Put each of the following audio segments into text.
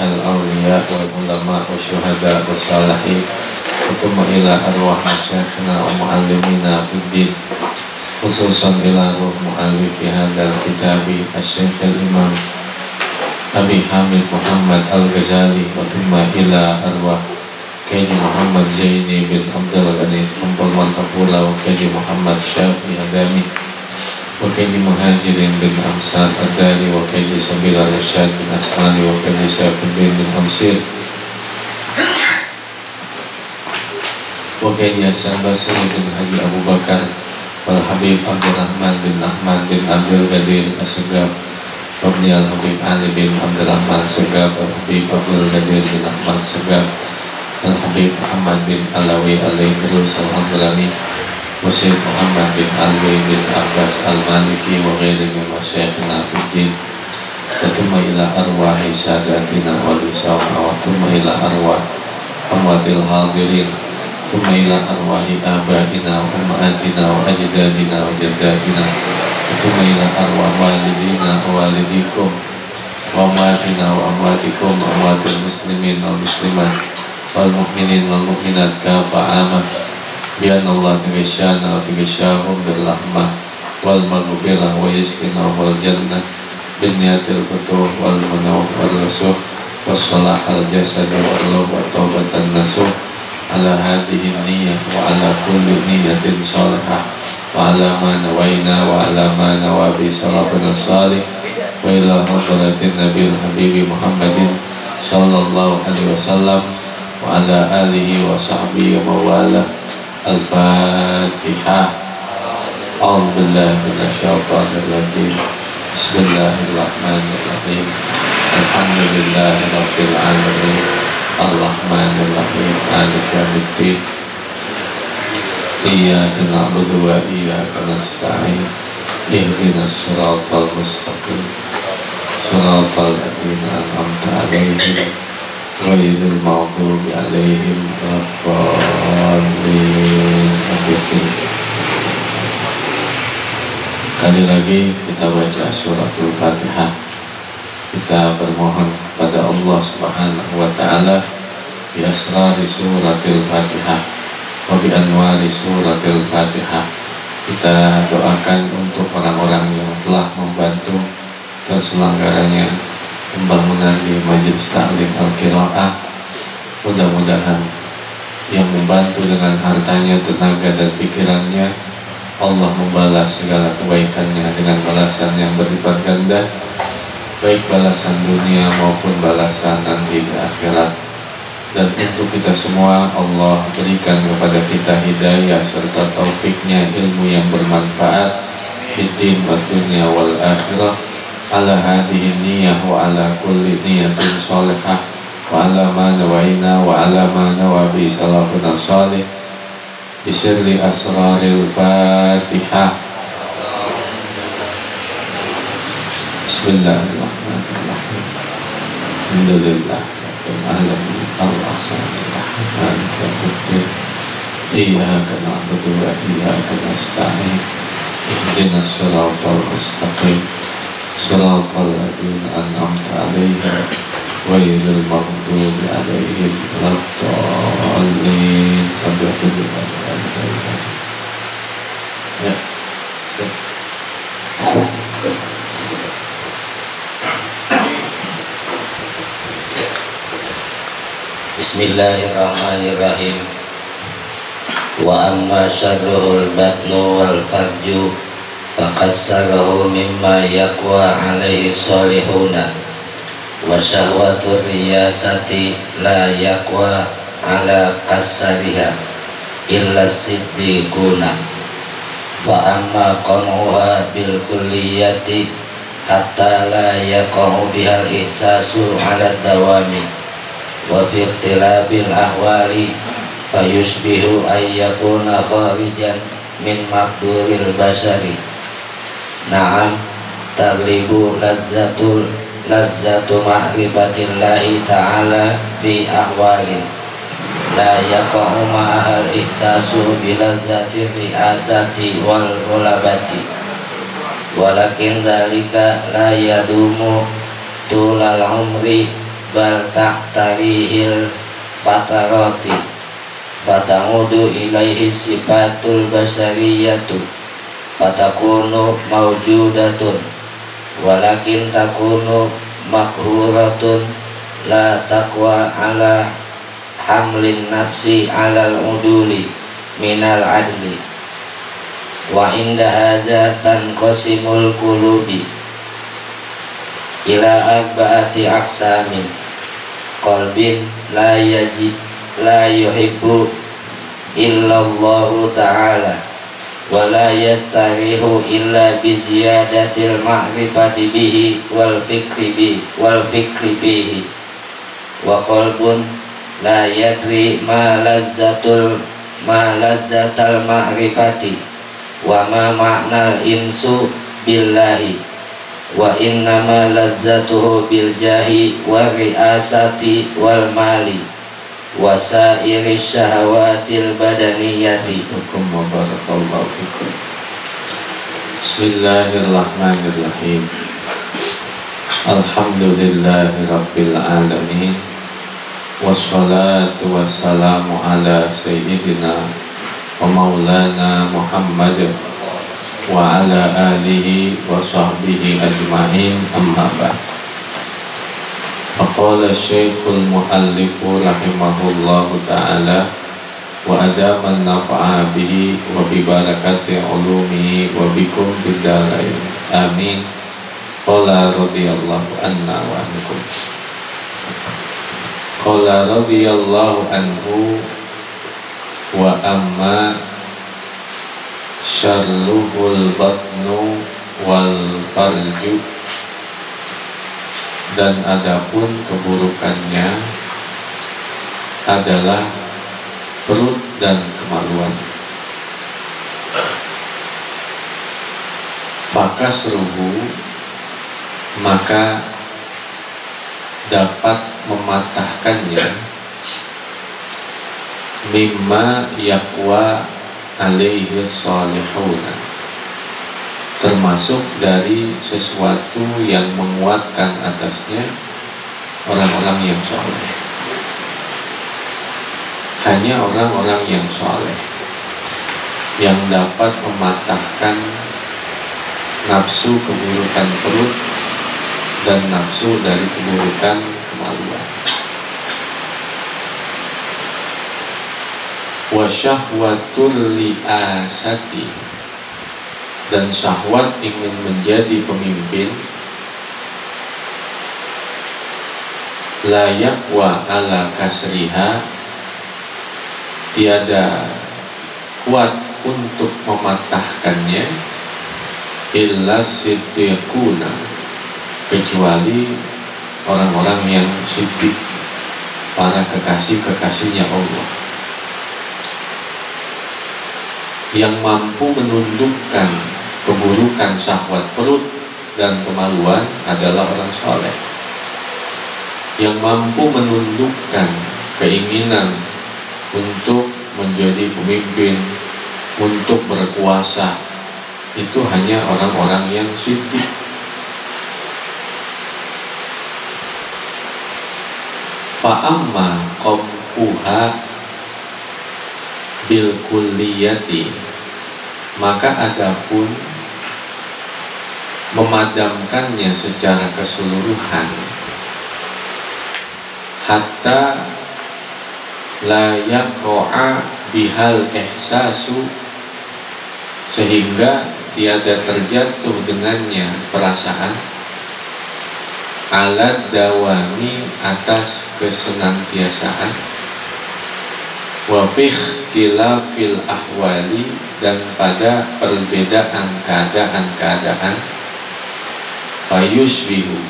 الأولياء والعلماء والشهداء والصالحين وثم إلى أرواح مشايخنا ومعلمينا في الدين خصوصا إلى روح مؤلف هذا الكتاب الشيخ الإمام أبي حامد محمد الغزالي وثم إلى أرواح كيدي محمد زيني بن عبد الغنيس قنبل والطفولة وكيدي محمد شافي هدامي وكيدي مهاجر بن أمسار الداري وكيدي سبيل الرشاد بن أسماني وكيدي سيف الدين بن أمسير وكيدي حسن بصري بن حجي أبو بكر والحبيب عبد الرحمن بن أحمد بن عبد القدير السقاف وابن الحبيب علي بن عبد الرحمن السقاف والحبيب عبد القدير بن أحمد السقاف الحبيب محمد بن علوي الإدريس الحضرمي وسيد محمد بن علوي بن عباس المالكي وغيرهم من مشايخنا في الدين ثم إلى أرواح ساداتنا ولسانا ثم إلى أرواح أموات الحاضرين ثم إلى أرواح آبائنا وأمهاتنا وأجدادنا وجداتنا ثم إلى أرواح والدينا ووالديكم وأمواتنا وأمواتكم وأموات المسلمين والمسلمات والمؤمنين والمؤمنات كافة عامة بأن الله تغشانا وتغشاهم بالرحمة والمغفرة ويسكنهم الجنة بالنيات الفتوح والمنوح والرسوح والصلاح الجسد والروح والتوبة النسوح على هذه النية وعلى كل نية صالحة وعلى ما نوينا وعلى ما نوى بسلفنا الصالح وإلى حضرة النبي الحبيب محمد صلى الله عليه وسلم وعلى آله وصحبه ومواله. الفاتحة. أعوذ بالله من الشيطان الرجيم. بسم الله الرحمن الرحيم. الحمد لله رب العالمين الرحمن الرحيم مالك يوم الدين إياك نعبد وإياك نستعين اهدنا الصراط المستقيم صراط الذين أنعمت عليهم غير المغضوب عليهم ولا الضالين. Kali lagi kita baca suratul Fatihah. Kita bermohon pada Allah Subhanahu wa taala bi asrari suratul Fatihah wa bi anwari suratul Fatihah. Kita doakan untuk orang-orang yang telah membantu terselenggaranya pembangunan di Majelis Ta'lim Al-Qiraah. Mudah-mudahan yang membantu dengan hartanya, tenaga dan pikirannya, Allah membalas segala kebaikannya dengan balasan yang berlipat ganda, baik balasan dunia maupun balasan nanti di akhirat. Dan untuk kita semua, Allah berikan kepada kita hidayah serta taufiknya, ilmu yang bermanfaat fiddin wa dunya wal akhirah, ala hadhihi niyah wa ala kulli niyatin salihah wa ala ma nawaina wa ala ma nawa bi salafuna salih bisirri asraril Fatihah. Bismillahirrahmanirrahim. Alhamdulillah rabbil alamin arrahmanir rahim maliki yaumiddin iyyaka na'budu wa iyyaka nasta'in ihdinas siratal mustaqim siratal ladzina an'amta 'alaihim ghairil maghdubi 'alaihim waladdallin. Ya. Bismillahirrahmanirrahim. Wa amma syarruhul batnu wal farju faqassarahu mimma yaqwa alaihi salihuna wa syahwatur riyasati la yaqwa ala qassariha illa siddiquna. Fa amma qanuha bil kulliyati hatta la yaqahu bihal ihsasu ala dawami wa fi ikhtilabil ahwali fayushbihu ayyakuna kharijan min maqduril basari. Na'am taglibu lazzatu ma'rifatillahi ta'ala fi ahwalin la yaqa'u ma'ahal ihsasu bilazzati riasati wal ulabati walakin dhalika la yadumu tulal umri bal ta'tarihil fatarati fata'udu ilaihi sifatul basariyatu fatakunu mawjudatun walakin takunu makhuratun la taqwa ala hamlin nafsi alal uduli minal adli wa inda hadza tanqasimul qulubi ila arba'ati aqsamin qalbin la yuhibbu illallahu ta'ala wa la yastarihu illa bi ziyadatil ma'rifati bihi wal fikri bihi wa qalbun la yadri ma lazzatal ma'rifati wa ma ma'nal insu billahi wa innama lazzatuhu bil jahi wa riasati wal mali wa sairi syahawatil badaniyati. Bismillahirrahmanirrahim. Alhamdulillahi rabbil alamin. Wassalatu wassalamu ala sayyidina wa maulana Muhammad wa ala alihi wa sahbihi ajma'in, amma ba'd. Faqala syekhul muallifu rahimahullahu ta'ala wa adaman nafa'a bihi wa bibarakati ulumihi wa bikum bidarain, amin. Qala radiyallahu anna wa ankum. Qala radiyallahu anhu wa amma syarruhul batnu wal farju, dan adapun keburukannya adalah perut dan kemaluan. Fakasruhu, maka dapat mematahkannya, mimma yaqwa alaihi sholihuna, termasuk dari sesuatu yang menguatkan atasnya orang-orang yang soleh. Hanya orang-orang yang soleh yang dapat mematahkan nafsu keburukan perut dan nafsu dari keburukan kemaluan. Wa syahwatul li'asati, dan syahwat ingin menjadi pemimpin, la yaqwa ala kasriha, tiada kuat untuk mematahkannya, illa siddiquna, kecuali orang-orang yang siddiq, para kekasih-kekasihnya Allah. Yang mampu menundukkan keburukan syahwat perut dan kemaluan adalah orang soleh. Yang mampu menundukkan keinginan untuk menjadi pemimpin, untuk berkuasa, itu hanya orang-orang yang siddiq. Fa'amma qampuha bil kulliyati, maka adapun memadamkannya secara keseluruhan, hatta la yaqa'a bihal ihsasu, sehingga tiada terjatuh dengannya perasaan, alat dawami, atas kesenantiasaan, wa fi ikhtilafil ahwali, dan pada perbedaan keadaan-keadaan, fayushbihu,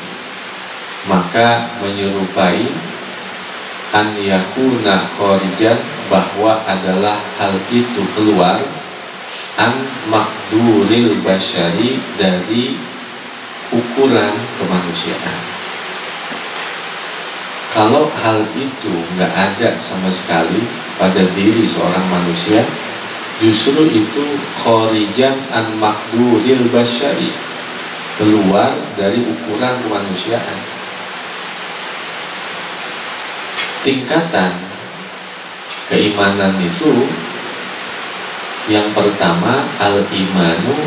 maka menyerupai, an yakuna kharijan, bahwa adalah hal itu keluar, an makduril basyari, dari ukuran kemanusiaan. Kalau hal itu nggak ada sama sekali pada diri seorang manusia, justru itu kharijan an makduril basyari, keluar dari ukuran kemanusiaan. tingkatan keimanan itu yang pertama al-imanu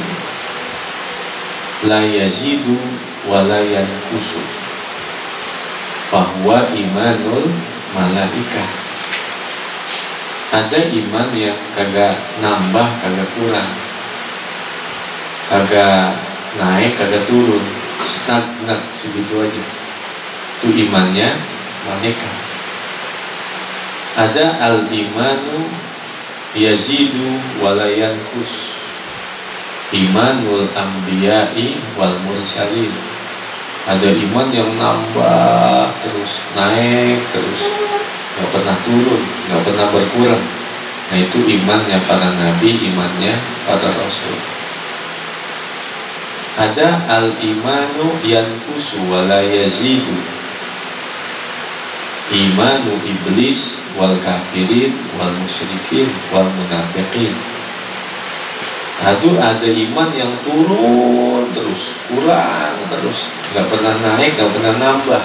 la yazidu wa la yanqusu, bahwa imanul malaikah, ada iman yang kagak nambah kagak kurang, kagak naik kagak turun, stagnan segitu aja, itu imannya malaikat. Ada al-imanu yazidu wa la yanqus, imanul anbiya'i wal mursalin, ada iman yang nambah terus, naik terus, nggak pernah turun, nggak pernah berkurang. Nah itu imannya para nabi, imannya para rasul. Ada al-imanu yanqusu wa la yazidu, imanu iblis wal kafirin wal musyrikin wal munafiqin. Ada iman yang turun terus, kurang terus, nggak pernah naik, nggak pernah nambah.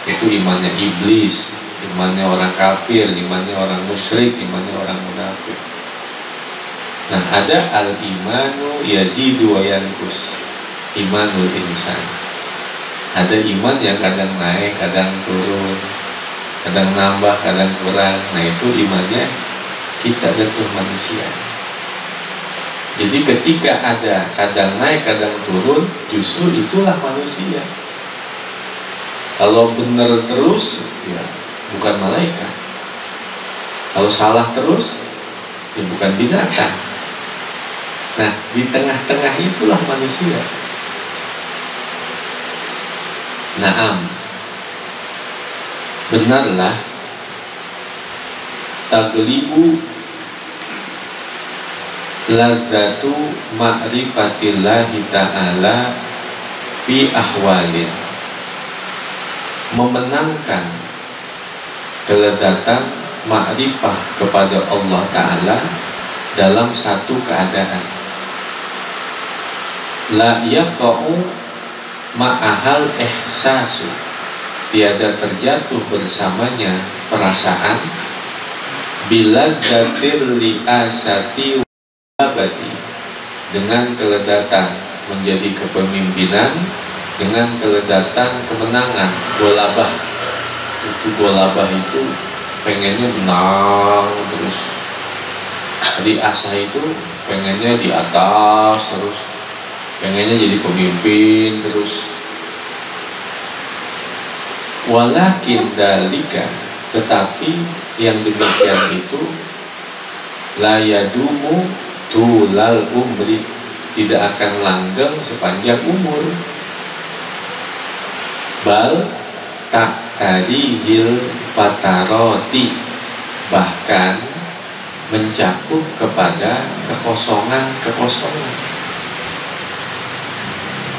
Itu imannya iblis, imannya orang kafir, imannya orang musyrik, imannya orang munafik. Nah ada al-imanu yazidu wa yanqus, imanul insan. Ada iman yang kadang naik, kadang turun, kadang nambah, kadang kurang. Nah itu imannya kita jatuh manusia. Jadi ketika ada kadang naik, kadang turun, justru itulah manusia. Kalau benar terus, ya bukan malaikat. Kalau salah terus, ya bukan binatang. Nah, di tengah-tengah itulah manusia. Naam, benarlah taglibu ladzatu ma'rifatillahi ta'ala fi ahwalin, memenangkan kelezatan ma'rifah kepada Allah Ta'ala dalam satu keadaan. La yaqa'u ma'ahal ihsasu, tiada terjatuh bersamanya perasaan, bila datir li'asati abadi, dengan keledatan menjadi kepemimpinan, dengan keledatan kemenangan, golabah. Itu golabah itu pengennya menang terus, di asa itu pengennya di atas terus, pengennya jadi pemimpin terus. Walakin dalika, tetapi yang demikian itu la yadumu tulal umri, tidak akan langgeng sepanjang umur. Bal tak tarihil pataroti, bahkan mencakup kepada kekosongan.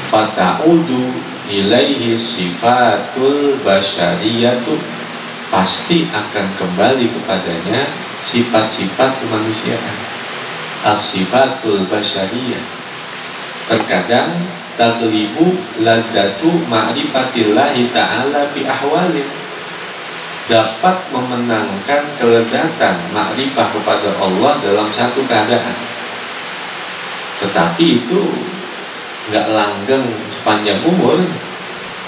Fata'udu ilaihi sifatul basyariyatu, pasti akan kembali kepadanya sifat-sifat kemanusiaan. As-sifatul basyariyah. Terkadang taglibu ladatu ma'rifatillahi ta'ala bi ahwalin, dapat memenangkan keledatan ma'rifah kepada Allah dalam satu keadaan, tetapi itu nggak langgeng sepanjang umur,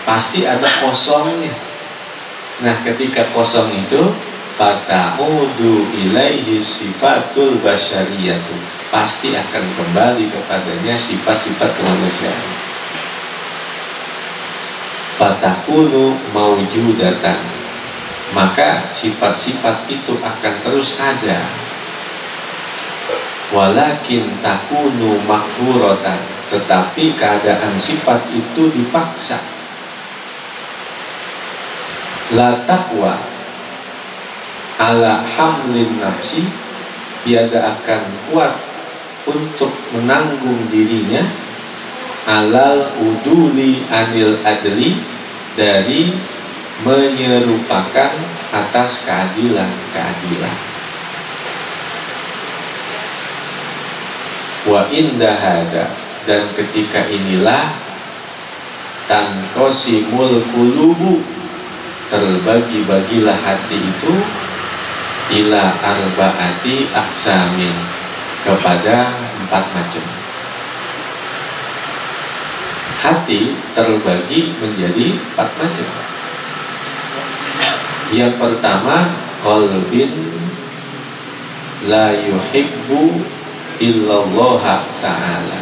pasti ada kosongnya. Nah ketika kosong itu fata'udu ilaihi sifatul basyariyatu, pasti akan kembali kepadanya sifat-sifat kemanusiaan. Fatakunu maujudatan, maka sifat-sifat itu akan terus ada. Walakin takunu makhuratan, tetapi keadaan sifat itu dipaksa. La taqwa ala hamlin nafsi, tiada akan kuat untuk menanggung dirinya, alal uduli anil adli, dari menyerupakan atas keadilan. Wa inda hada, dan ketika inilah tanqosimul qulubu, terbagi-bagilah hati itu ila arba'ati aqsamin, kepada 4 macam. Hati terbagi menjadi 4 macam. Yang pertama, qalbin la yuhibbu illallah ta'ala,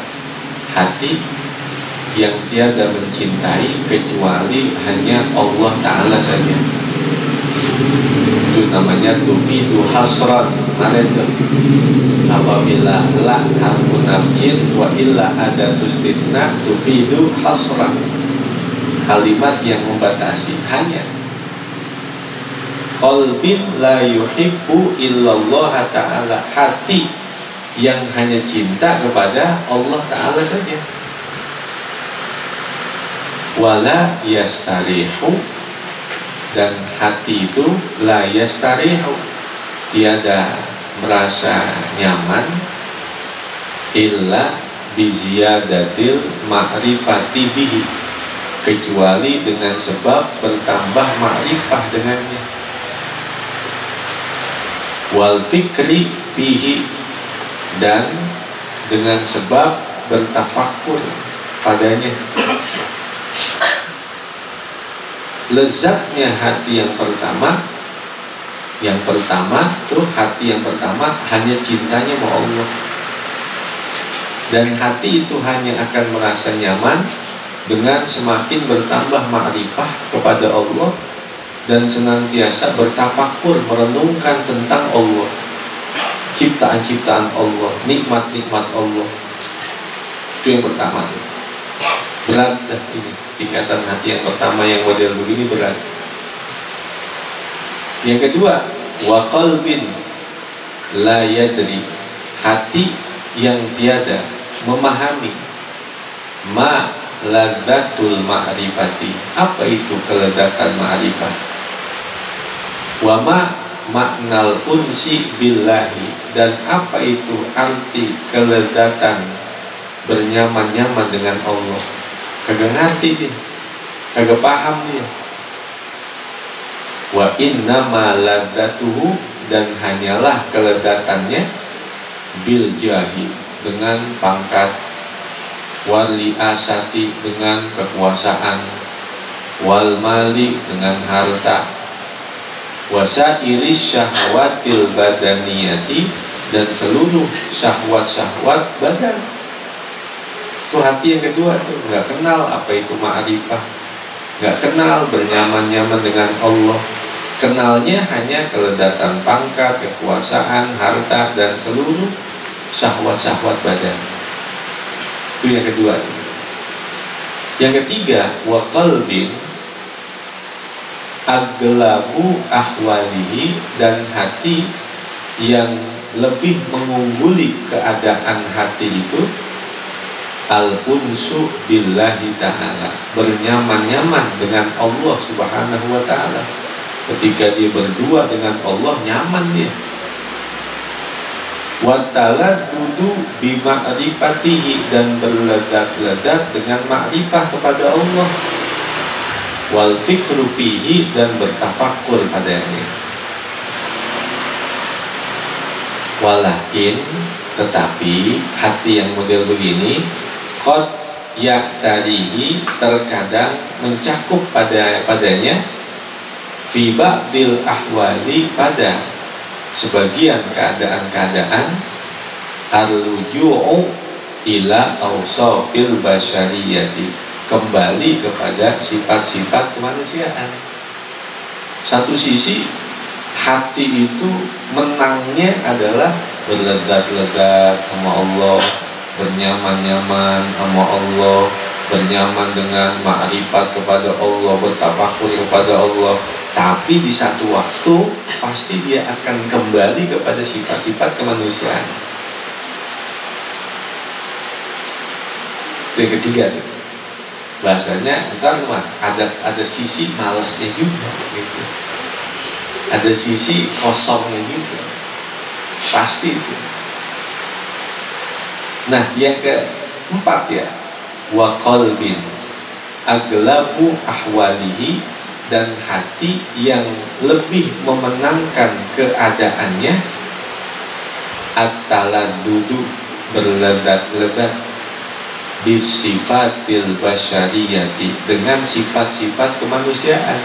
hati yang tiada mencintai kecuali hanya Allah Ta'ala saja. Itu namanya tufidu hasrat. Apabila la harfu nafyin wa illa ada tusdidna tufidu hasrat, kalimat yang membatasi. Hanya qalbin la yuhibbu illallah ta'ala, hati yang hanya cinta kepada Allah Ta'ala saja. Wala yastarihu, dan hati itu la yastarihu, tiada merasa nyaman illa biziyadatil ma'rifati bihi, kecuali dengan sebab bertambah ma'rifah dengannya. Wal fikri bihi, dan dengan sebab bertafakur padanya. Lezatnya hati yang pertama tuh, hati yang pertama hanya cintanya sama Allah, dan hati itu hanya akan merasa nyaman dengan semakin bertambah ma'rifah kepada Allah dan senantiasa bertafakur merenungkan tentang Allah, ciptaan-ciptaan Allah, nikmat-nikmat Allah. Itu yang pertama tuh. Berat dah ini, tingkatan hati yang pertama yang model begini berat. Yang kedua, wa qalbin la yadri, hati yang tiada memahami ma ladzatul ma'rifati, apa itu kelezatan ma'rifah, wa ma maknal unsi billahi, dan apa itu arti kelezatan bernyaman-nyaman dengan Allah. Kagak ngerti dia, kagak paham dia. Wa inna ma ladzatuhu, dan hanyalah kelezatannya bil jahi, dengan pangkat, wali asati, dengan kekuasaan, wal mali, dengan harta, wasairis syahwatil badaniyati, dan seluruh syahwat-syahwat badan. Itu hati yang kedua tuh, nggak kenal apa itu ma'rifah, nggak kenal bernyaman-nyaman dengan Allah. Kenalnya hanya kelezatan pangkat, kekuasaan, harta, dan seluruh syahwat-syahwat badan. Itu yang kedua tuh. Yang ketiga, wa qalbin aglabu ahwalihi, dan hati yang lebih mengungguli keadaan hati itu al-unsu billahi ta'ala, bernyaman-nyaman dengan Allah subhanahu wa ta'ala. Ketika dia berdua dengan Allah, nyaman dia. Wa taladdudu bima'rifatihi, dan berledak-ledak dengan ma'rifah kepada Allah. Wal fikru fihi, dan bertafakur padanya. Walakin, tetapi hati yang model begini qad ya'tarihi, terkadang mencakup padanya fi ba'dil ahwali, pada sebagian keadaan-keadaan ar-ruju'u ila awsafil basyariyati, kembali kepada sifat-sifat kemanusiaan. Satu sisi hati itu menangnya adalah berledak-ledak sama Allah, bernyaman-nyaman sama Allah, bernyaman dengan ma'rifat kepada Allah, bertafakur kepada Allah. Tapi di satu waktu pasti dia akan kembali kepada sifat-sifat kemanusiaan. Itu yang ketiga tuh. Bahasanya ntar mah ada sisi malasnya juga gitu. Ada sisi kosongnya juga. Pasti itu. Nah, yang keempat ya, wa qalbin aglabu ahwalihi, dan hati yang lebih memenangkan keadaannya at-taladdudu berledat-ledat bisifatil basyariyati dengan sifat-sifat kemanusiaan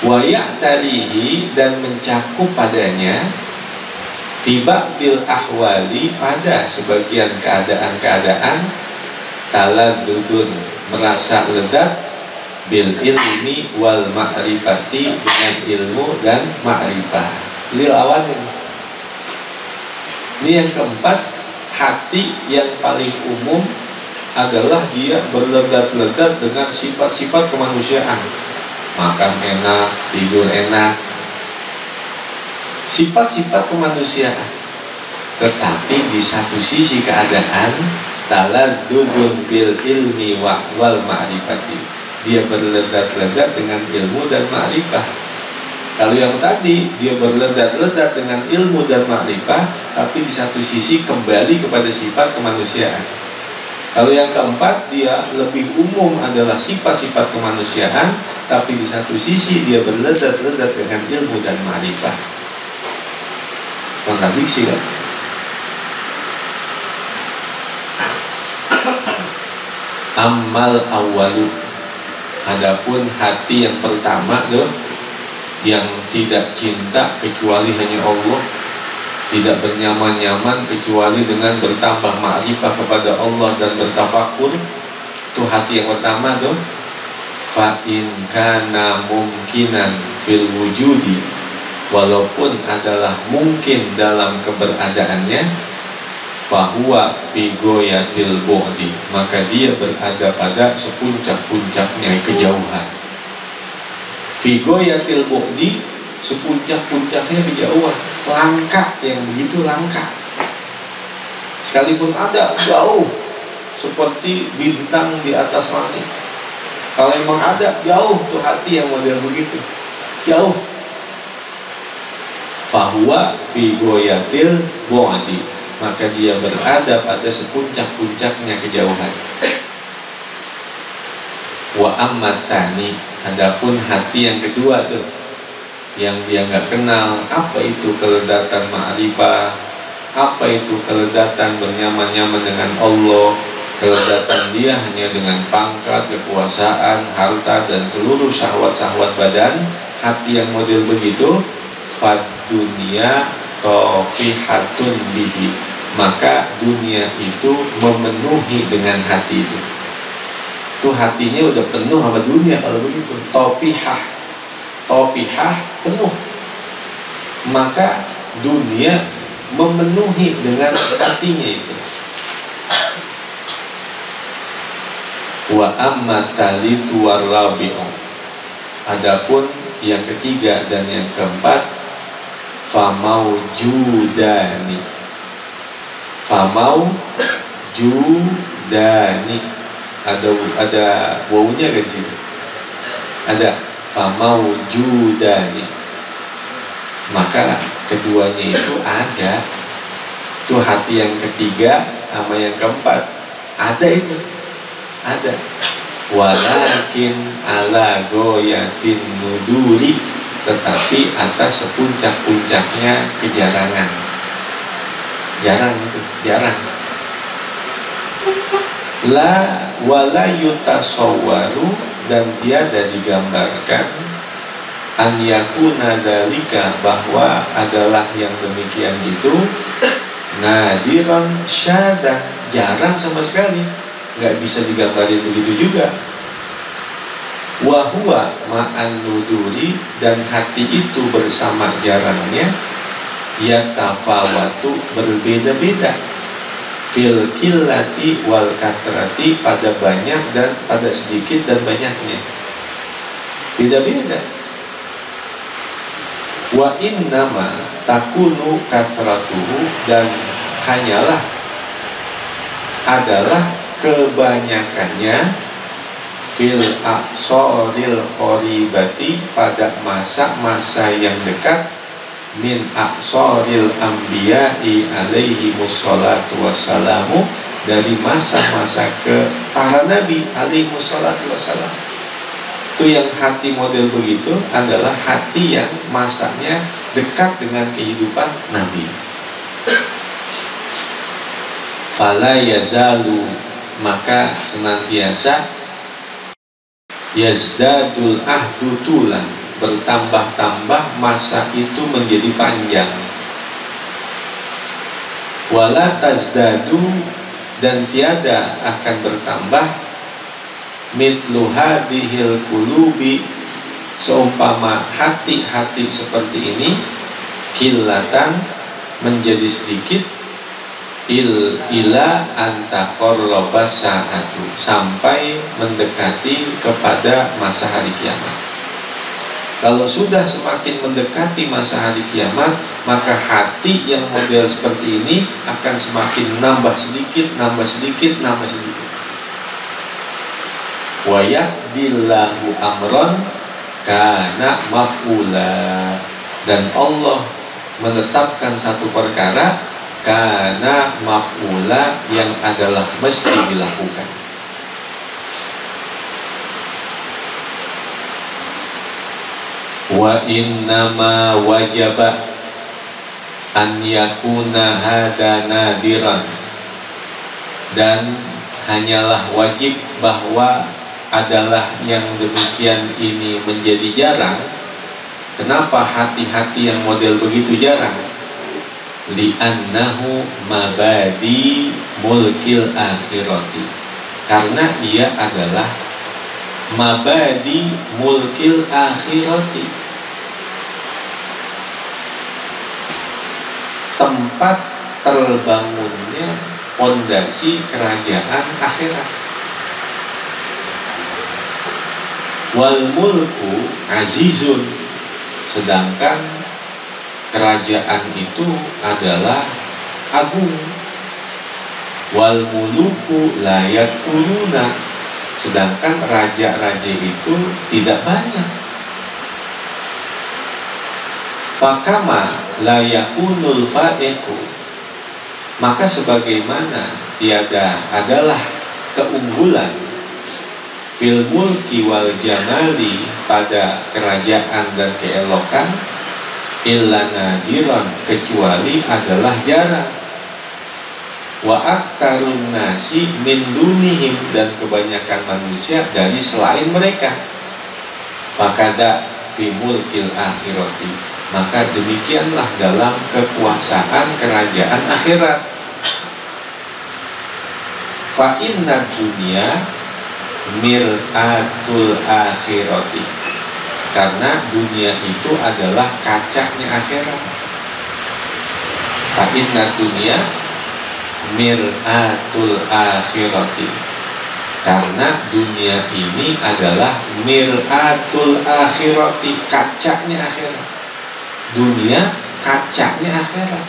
wa ya'tarihi dan mencakup padanya tiba'dil ahwali pada sebagian keadaan-keadaan taladdudun merasa ledat bil ilmi wal ma'rifati dengan ilmu dan ma'rifah. Lil awanin. Ini yang keempat, hati yang paling umum adalah dia berledat-ledat dengan sifat-sifat kemanusiaan. Makan enak, tidur enak, sifat-sifat kemanusiaan. Tetapi di satu sisi keadaan taladdudun bil ilmi wal ma'rifati, dia berledat-ledat dengan ilmu dan ma'rifah. Kalau yang tadi dia berledat-ledat dengan ilmu dan ma'rifah, tapi di satu sisi kembali kepada sifat kemanusiaan. Kalau yang keempat, dia lebih umum adalah sifat-sifat kemanusiaan, tapi di satu sisi dia berledat-ledat dengan ilmu dan ma'rifah. Kontradiksi kan? Amal awalu, adapun hati yang pertama tuh, yang tidak cinta kecuali hanya Allah, tidak bernyaman-nyaman kecuali dengan bertambah ma'rifah kepada Allah dan bertafakur, itu hati yang pertama tuh. Fa in kana mumkinan fil wujudi, walaupun adalah mungkin dalam keberadaannya, fahuwa fi goyatil bu'di, maka dia berada pada sepuncak-puncaknya kejauhan. Fi goyatil bu'di, sepuncak-puncaknya kejauhan, langka, yang begitu langka. Sekalipun ada jauh seperti bintang di atas langit, kalau memang ada jauh tuh hati yang model begitu, jauh. Fahuwa fi goyatil bu'di, maka dia berada pada sepuncak-puncaknya kejauhan. Wa ammat tsani, adapun hati yang kedua tuh, yang dia nggak kenal apa itu keledatan ma'rifah, apa itu keledatan bernyaman-nyaman dengan Allah, keledatan dia hanya dengan pangkat, kekuasaan, harta, dan seluruh syahwat-syahwat badan. Hati yang model begitu, fad dunia tofihatun bihi, maka dunia itu memenuhi dengan hati itu. Itu hatinya udah penuh sama dunia kalau begitu. Topihah, topihah penuh, maka dunia memenuhi dengan hatinya itu. Wa amma tsalitsu warabi'u, adapun yang ketiga dan yang keempat, famaujudani, famaujudani, ada wawunya kan di situ? Ada, famaujudani, maka keduanya itu ada. Itu hati yang ketiga sama yang keempat ada, itu ada. Walakin ala goyatin nuduri, tetapi atas sepuncak-puncaknya kejarangan. Jarang itu, jarang. La wala yutasawwaru, dan tiada digambarkan an yakuna dalika, bahwa adalah yang demikian itu nadiran syadah, jarang sama sekali, nggak bisa digambarin begitu juga. Wahuwa ma'an nuduri, dan hati itu bersama jarangnya, yatafawatu, berbeda-beda, fil qillati wal kathrati, pada banyak dan pada sedikit dan banyaknya, beda-beda. Wa innama takunu kathratuhu, dan hanyalah adalah kebanyakannya fil aqsaril qaribati, pada masa-masa yang dekat, min aqsaril anbiya'i alaihi musholatu wassalamu, dari masa-masa ke para nabi alaihi musholatu wassalam. Itu yang hati model begitu adalah hati yang masanya dekat dengan kehidupan Nabi. Fala yazalu, maka senantiasa yazdadul ahdu tulan, bertambah-tambah masa itu menjadi panjang. Wala tazdadu, dan tiada akan bertambah mitlu hadihil qulubi, seumpama hati-hati seperti ini, kilatan, menjadi sedikit, ila antaqarraba sa'atu, sampai mendekati kepada masa hari kiamat. Kalau sudah semakin mendekati masa hari kiamat, maka hati yang model seperti ini akan semakin nambah sedikit, nambah sedikit, nambah sedikit. Wa yahdillahu amran kana maf'ula, dan Allah menetapkan satu perkara kana maf'ula, yang adalah mesti dilakukan. Wa innama wajaba an yakuna hada nadiran, dan hanyalah wajib bahwa adalah yang demikian ini menjadi jarang. Kenapa hati-hati yang model begitu jarang? Li'annahu mabadi mulkil akhirati, karena ia adalah mabadi mulkil akhirati, tempat terbangunnya pondasi kerajaan akhirat. Wal mulku azizun, sedangkan kerajaan itu adalah agung. Wal muluku la yakfuruna, sedangkan raja-raja itu tidak banyak. Fakama la yakunul fa'iqu, maka sebagaimana tiada adalah keunggulan fil mulki wal jamali, pada kerajaan dan keelokan, illa nadiran, kecuali adalah jarang. Wa aktsarun nasi min dunihim, dan kebanyakan manusia dari selain mereka. Fakada fi mulkil akhirati, maka demikianlah dalam kekuasaan kerajaan akhirat. Fa inna dunya mir'atul akhirati, karena dunia itu adalah kacanya akhirat. Fa inna dunya mir'atul akhirati, karena dunia ini adalah mir'atul akhirati, kacanya akhirat. Dunia kacanya akhirat.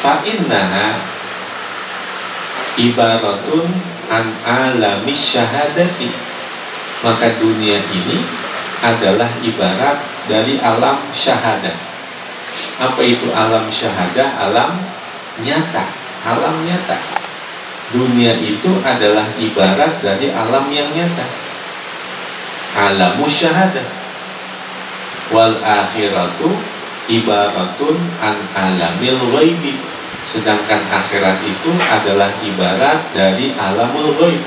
Fa innaha ibaratun an alamis syahadati, maka dunia ini adalah ibarat dari alam syahadah. Apa itu alam syahadah? Alam nyata, alam nyata. Dunia itu adalah ibarat dari alam yang nyata, alamus syahadah. Wal akhiratu ibaratun an alamil ghaibi, sedangkan akhirat itu adalah ibarat dari alamul ghaib.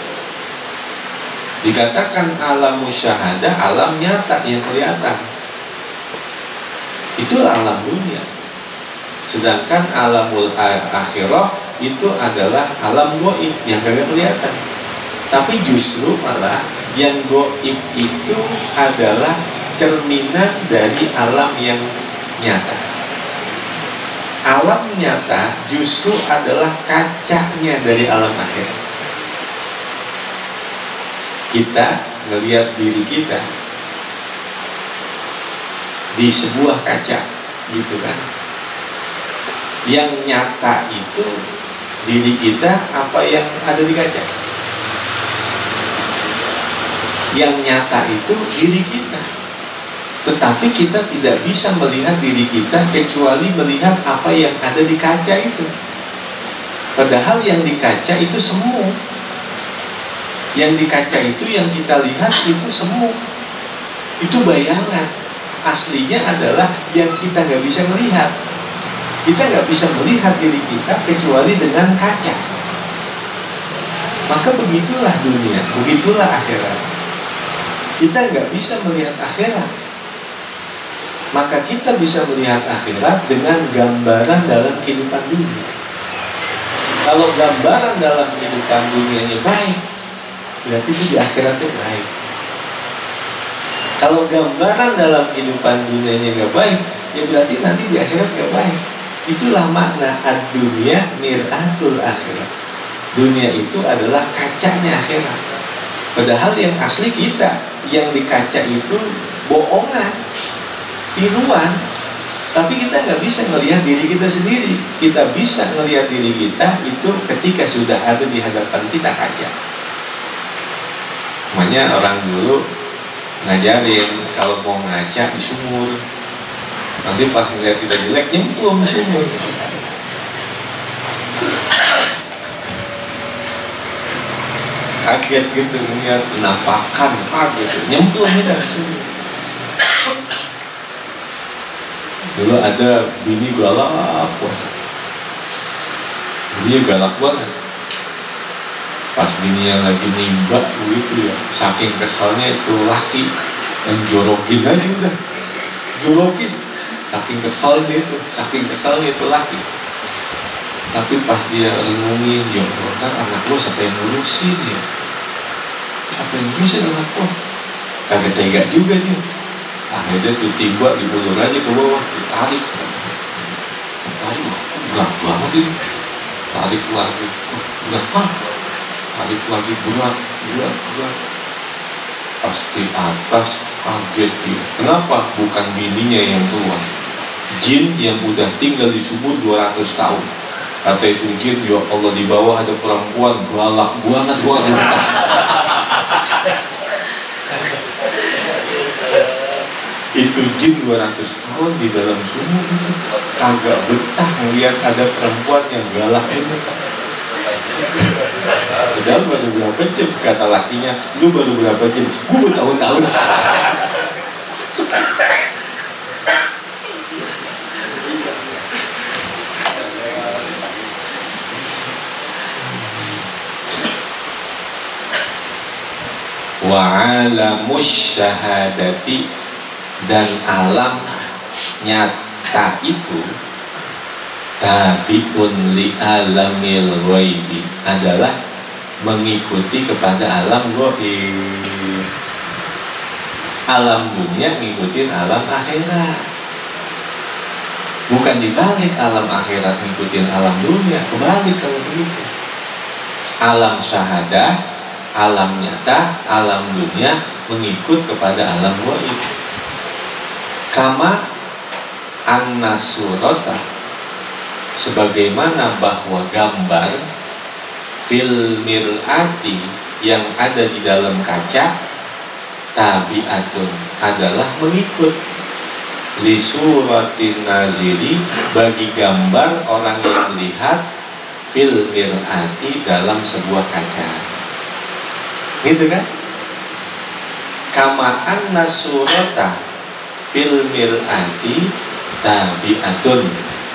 Dikatakan alamus syahadah, alam nyata yang kelihatan, itulah alam dunia. Sedangkan alamul akhirah itu adalah alam ghaib yang kagak kelihatan. Tapi justru malah yang ghaib itu adalah cerminan dari alam yang nyata. Alam nyata justru adalah kacanya dari alam akhirat. Kita melihat diri kita di sebuah kaca, gitu kan? Yang nyata itu diri kita, apa yang ada di kaca? Yang nyata itu diri kita. Tetapi kita tidak bisa melihat diri kita kecuali melihat apa yang ada di kaca itu. Padahal yang di kaca itu semu. Yang di kaca itu yang kita lihat itu semu, itu bayangan. Aslinya adalah yang kita nggak bisa melihat. Kita nggak bisa melihat diri kita kecuali dengan kaca. Maka begitulah dunia, begitulah akhirat. Kita nggak bisa melihat akhirat. Maka kita bisa melihat akhirat dengan gambaran dalam kehidupan dunia. Kalau gambaran dalam kehidupan dunianya baik, berarti itu di akhiratnya baik. Kalau gambaran dalam kehidupan dunianya nggak baik, ya berarti nanti di akhirat nggak baik. Itulah makna ad-dunya mir'atul akhirat. Dunia itu adalah kacanya akhirat. Padahal yang asli kita, yang di kaca itu bohongan, tiruan. Tapi kita nggak bisa melihat diri kita sendiri. Kita bisa melihat diri kita itu ketika sudah ada di hadapan kita kaca. Makanya orang dulu ngajarin kalau mau ngaca di sumur, nanti pas ngeliat kita jelek nyemplung di sumur. Kaget gitu ngeliat penampakan gitu, nyemplung gitu di sumur. Dulu ada bini galak, bini galak banget. Pas bininya lagi nimba begitu ya, saking keselnya itu laki yang jorokin aja udah, jorokin, saking kesel dia itu, saking keselnya itu laki. Tapi pas dia renungin, ya ntar anak gua siapa yang ngurusin ya, siapa yang ngurusin anak gua, kagak tega juga dia. Akhirnya tuh timba dibulur aja ke bawah, ditarik, berat banget ini, tarik lagi, berat banget. Tarik lagi berat. Pas di atas kaget dia. Kenapa? Bukan bininya yang keluar, jin yang udah tinggal di sumur 200 tahun. Kata itu jin, ya Allah, di bawah ada perempuan galak banget, gua lupa. Itu jin 200 tahun di dalam sumur itu kagak betah ngeliat ada perempuan yang galak itu. Padahal baru berapa jam, kata lakinya, lu baru berapa jam, gue bertahun-tahun. Wa alamus syahadati, dan alam nyata itu tabiun li alamil ghaibi, adalah mengikuti kepada alam ghaib. Alam dunia ngikutin alam akhirat, bukan dibalik alam akhirat ngikutin alam dunia, kebalik kalau begitu. Alam syahadah, alam nyata, alam dunia mengikut kepada alam ghaib. Kama anna surata, sebagaimana bahwa gambar fil mir'ati yang ada di dalam kaca, tabi'atun adalah mengikut li suratin nazili, bagi gambar orang yang melihat fil mir'ati dalam sebuah kaca. Gitu kan? Kama anna surata fil mir'ati tabi'atun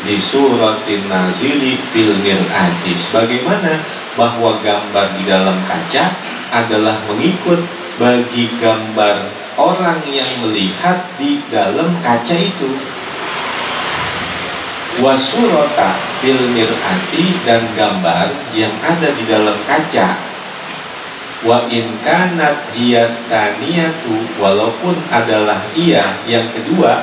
di suratin nazili fil mir'ati, sebagaimana bahwa gambar di dalam kaca adalah mengikut bagi gambar orang yang melihat di dalam kaca itu. Wasurata fil mir'ati, dan gambar yang ada di dalam kaca, wa in kanat hiya tsaniyatu, walaupun adalah ia yang kedua,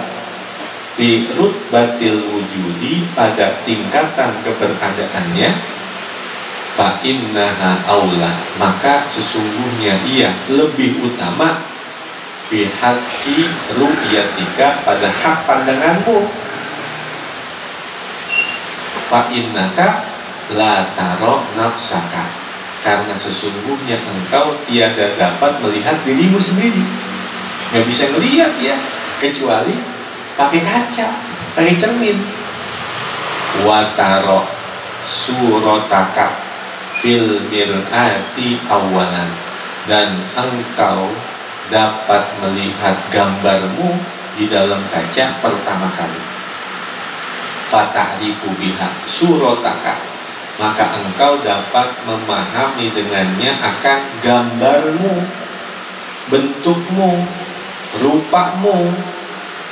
fi rutbatil wujudi, pada tingkatan keberadaannya, fa innaha aula, maka sesungguhnya ia lebih utama, fi haqqi ru'yatika, pada hak pandanganmu, fa innaka la taro nafsaka, karena sesungguhnya engkau tiada dapat melihat dirimu sendiri. Nggak bisa melihat ya, kecuali pakai kaca, pakai cermin. Wataro surotaka fil mir'ati awalan, dan engkau dapat melihat gambarmu di dalam kaca pertama kali. Fata'rifu biha surataka, maka engkau dapat memahami dengannya akan gambarmu, bentukmu, rupamu.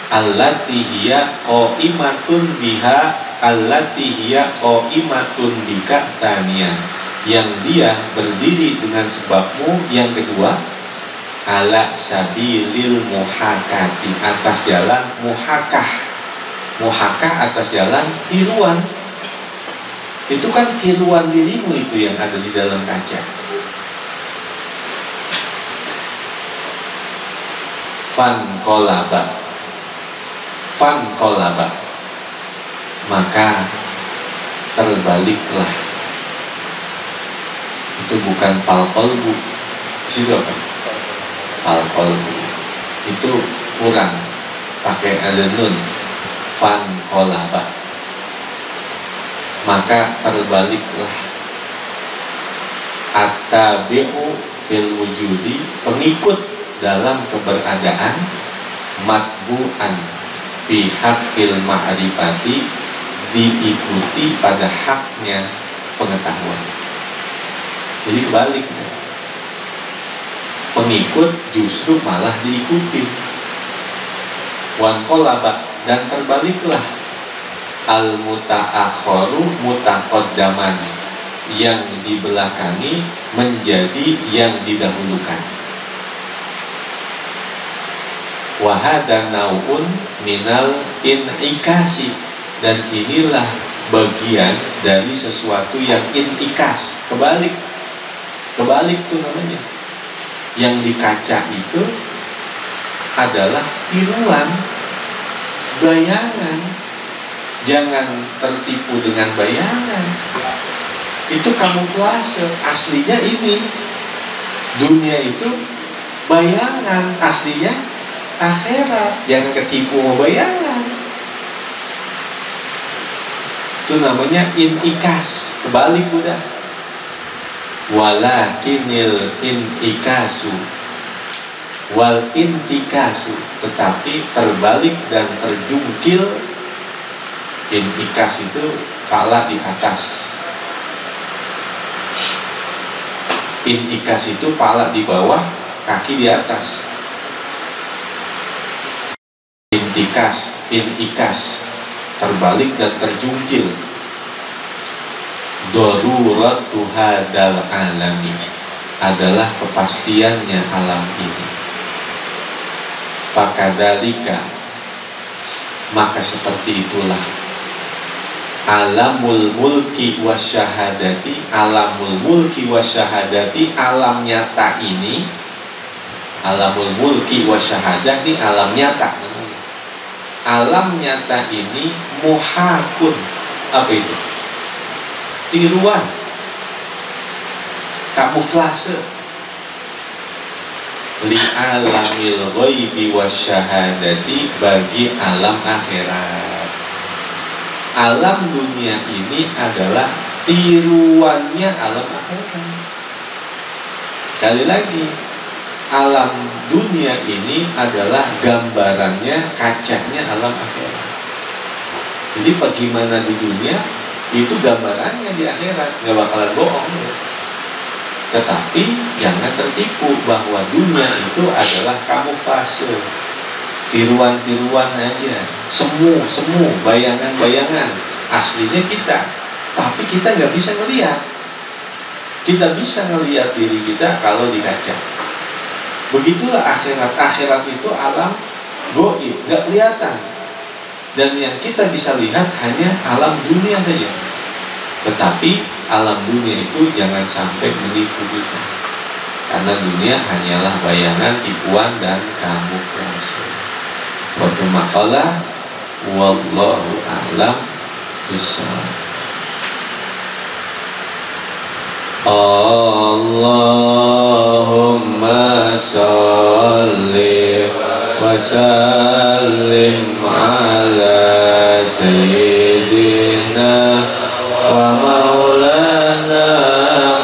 Allati hiya qaimatun biha, allati hiya qaimatun bika taniya, yang dia berdiri dengan sebabmu yang kedua. Ala sabilil muhakati, atas jalan muhakah. Muhakah atas jalan tiruan. Itu kan tiruan dirimu itu yang ada di dalam kaca. Fanqalaba, fanqalaba, maka terbaliklah. Itu bukan falqalbu. Situ apa? Al-qalbu itu kurang, pakai ada nun. Fanqalaba, maka terbaliklah. At-tabi'u fil wujudi, pengikut dalam keberadaan. Matbu'an fi haqqil ma'rifati, diikuti pada haknya pengetahuan. Jadi kebalik, pengikut justru malah diikuti. Wanqalaba, dan terbaliklah. Al-muta'akharu mutaqaddaman, yang dibelakangi menjadi yang didahulukan. Wahada nau'un minal in'ikasi, dan inilah bagian dari sesuatu yang inikas, kebalik. Kebalik itu namanya. Yang di kaca itu adalah tiruan, bayangan. Jangan tertipu dengan bayangan. Itu kamuflase. Aslinya ini dunia itu bayangan, aslinya akhirat. Jangan ketipu sama bayangan. Itu namanya inikas, kebalik udah. Walakinil inikasu wal intikasu, tetapi terbalik dan terjungkil. Inikas itu pala di atas, inikas itu pala di bawah, kaki di atas. Inikas terbalik dan terjungkil. Daruratu hadal alami, adalah kepastiannya alam ini. Fakadzalika, maka seperti itulah alamul mulki wasyahadati, alamul mulki wasyahadati, alam nyata ini. Alamul mulki wasyahadati, alam nyata. Alam nyata ini muhakun, apa itu? Tiruan, kamuflase. Li alamil ghaibi wasyahadati, bagi alam akhirat. Alam dunia ini adalah tiruannya alam akhirat. Sekali lagi, alam dunia ini adalah gambarannya, kacanya alam akhirat. Jadi bagaimana di dunia, itu gambarannya di akhirat, nggak bakalan bohong. Tetapi jangan tertipu bahwa dunia itu adalah kamuflase, tiruan-tiruan aja, semu, bayangan-bayangan. Aslinya kita, tapi kita nggak bisa ngelihat. Kita bisa ngelihat diri kita kalau di kaca. Begitulah akhirat. Akhirat itu alam goib, nggak kelihatan. Dan yang kita bisa lihat hanya alam dunia saja. Tetapi alam dunia itu jangan sampai menipu kita, karena dunia hanyalah bayangan, tipuan, dan kamuflase. Wa tsumma qala wallahu a'lam bishawab. Allahumma sholli wa sallim ala sayyidina wa maulana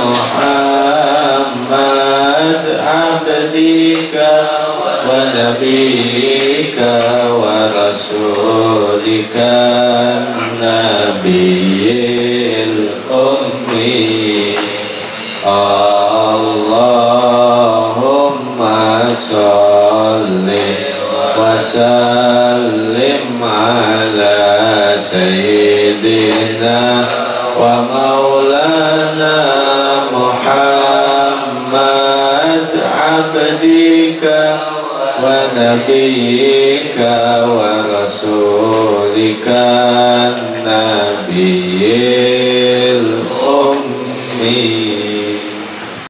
Muhammad نبيك ورسولك النبي الأمي اللهم صل وسلم على سيدنا ومولانا محمد عبدك ونبيك ورسولك النبي